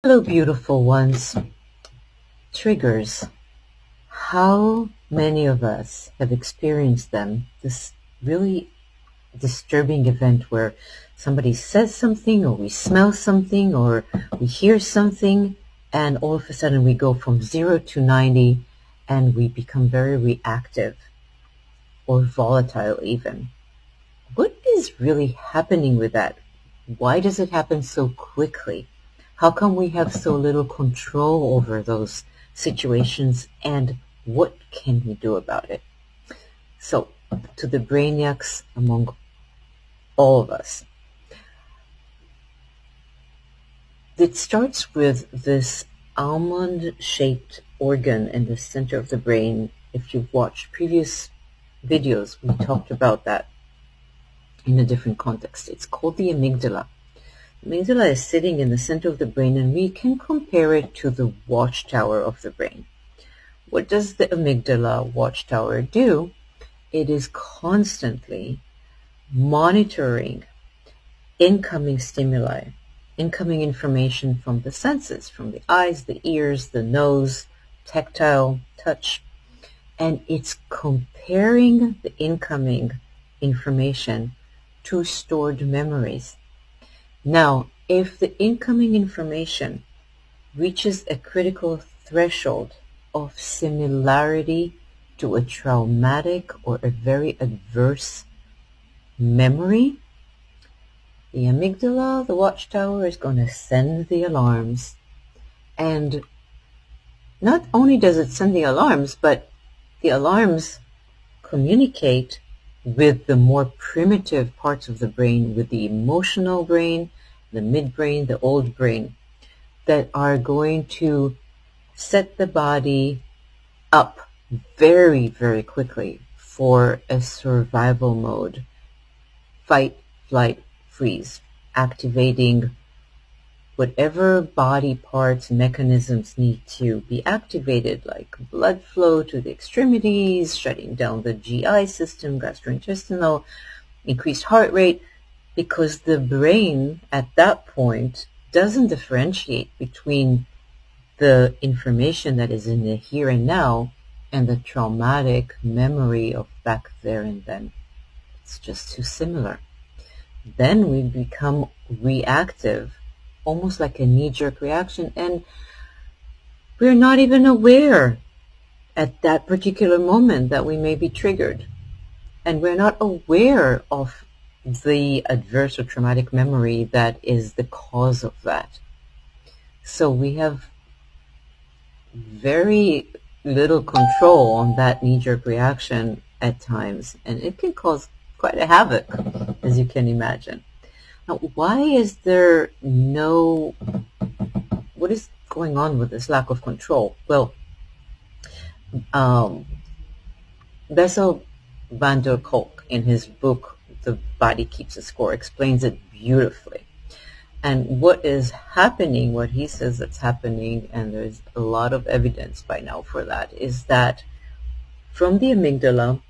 Hello, beautiful ones. Triggers. How many of us have experienced them? This really disturbing event where somebody says something, or we smell something, or we hear something, and all of a sudden we go from 0 to 90 and we become very reactive or volatile even. What is really happening with that? Why does it happen so quickly? How come we have so little control over those situations, and what can we do about it? So, to the brainiacs among all of us, it starts with this almond-shaped organ in the center of the brain. If you've watched previous videos, we talked about that in a different context. It's called the amygdala. The amygdala is sitting in the center of the brain, and we can compare it to the watchtower of the brain. What does the amygdala watchtower do? It is constantly monitoring incoming stimuli, incoming information from the senses, from the eyes, the ears, the nose, tactile, touch, and it's comparing the incoming information to stored memories. Now, if the incoming information reaches a critical threshold of similarity to a traumatic or a very adverse memory, the amygdala, the watchtower, is going to send the alarms. And not only does it send the alarms, but the alarms communicate with the more primitive parts of the brain, with the emotional brain, the midbrain, the old brain, that are going to set the body up very, very quickly for a survival mode. Fight, flight, freeze, activating whatever body parts, mechanisms need to be activated, like blood flow to the extremities, shutting down the GI system, gastrointestinal, increased heart rate, because the brain at that point doesn't differentiate between the information that is in the here and now and the traumatic memory of back there and then. It's just too similar. Then we become reactive, almost like a knee-jerk reaction, and we're not even aware at that particular moment that we may be triggered. And we're not aware of the adverse or traumatic memory that is the cause of that. So we have very little control on that knee-jerk reaction at times, and it can cause quite a havoc, as you can imagine. Now, why is there what is going on with this lack of control? Well, Bessel van der Kolk, in his book, The Body Keeps a Score, explains it beautifully. And what is happening, what he says that's happening, and there's a lot of evidence by now for that, is that from the amygdala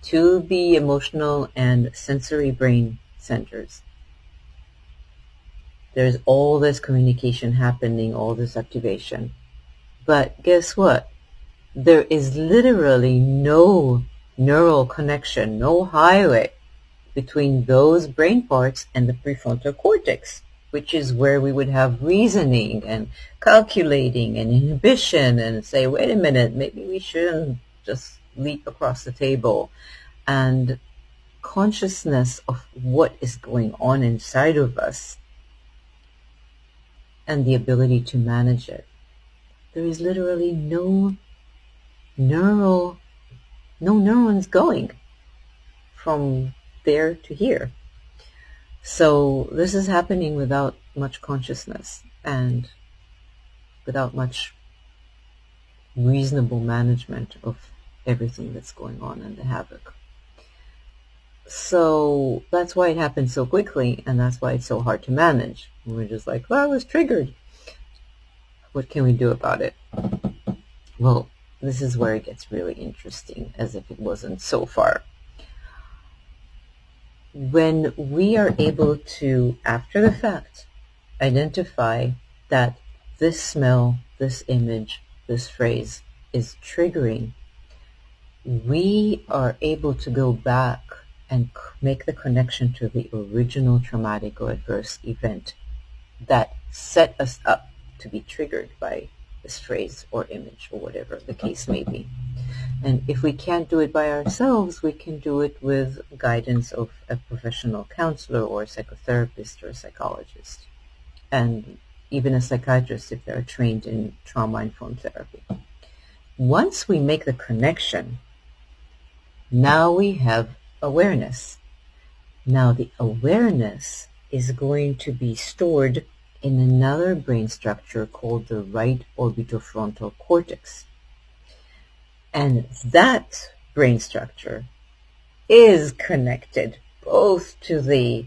to the emotional and sensory brain centers, there's all this communication happening, all this activation. But guess what? There is literally no neural connection, no highway between those brain parts and the prefrontal cortex, which is where we would have reasoning and calculating and inhibition and say, wait a minute, maybe we shouldn't just leap across the table. And consciousness of what is going on inside of us and the ability to manage it. There is literally no neurons going from there to here. So this is happening without much consciousness and without much reasonable management of everything that's going on and the havoc. So that's why it happens so quickly, and that's why it's so hard to manage. We're just like, well, I was triggered. What can we do about it? Well, this is where it gets really interesting, as if it wasn't so far. When we are able to, after the fact, identify that this smell, this image, this phrase is triggering, we are able to go back and make the connection to the original traumatic or adverse event that set us up to be triggered by this phrase or image or whatever the case may be. And if we can't do it by ourselves, we can do it with guidance of a professional counselor or a psychotherapist or a psychologist, and even a psychiatrist if they're trained in trauma-informed therapy. Once we make the connection, now we have awareness. Now the awareness is going to be stored in another brain structure called the right orbitofrontal cortex. And that brain structure is connected both to the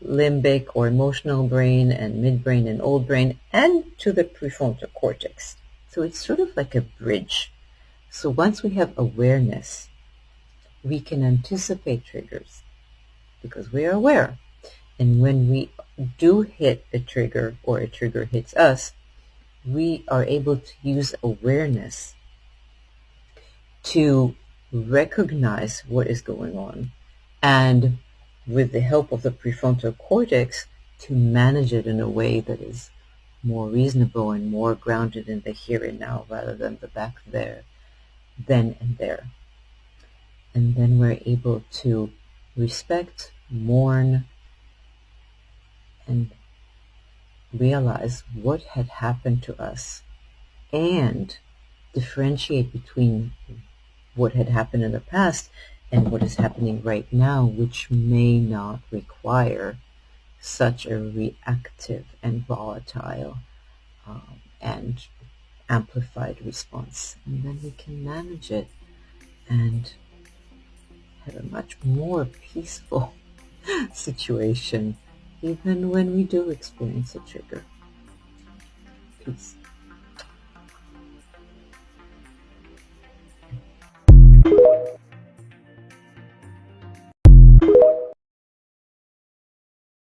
limbic or emotional brain and midbrain and old brain and to the prefrontal cortex. So it's sort of like a bridge. So once we have awareness, we can anticipate triggers because we are aware. And when we do hit a trigger or a trigger hits us, we are able to use awareness to recognize what is going on and, with the help of the prefrontal cortex, to manage it in a way that is more reasonable and more grounded in the here and now rather than the back there, then and there. And then we're able to respect, mourn, and realize what had happened to us and differentiate between what had happened in the past and what is happening right now, which may not require such a reactive and volatile and amplified response. And then we can manage it and have a much more peaceful situation even when we do experience a trigger. Peace.